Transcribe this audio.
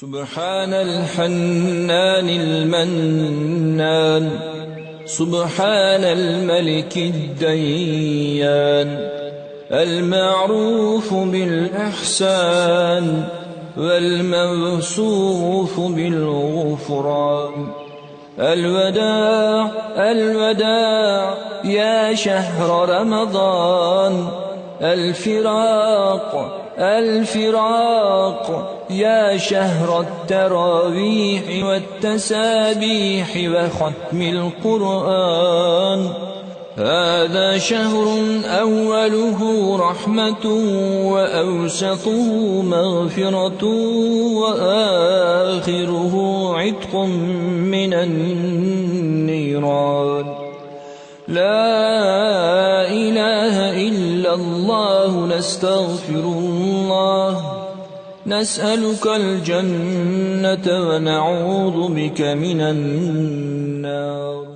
سبحان الحنان المنان، سبحان الملك الديان، المعروف بالإحسان والموصوف بالغفران. الوداع الوداع يا شهر رمضان، الفراق الفراق يا شهر التراويح والتسابيح وختم القرآن. هذا شهر أوله رحمة وأوسطه مغفرة وآخره عتق من النيران. لا إله إلا الله، نستغفر الله، نسألك الجنة ونعوذ بك من النار.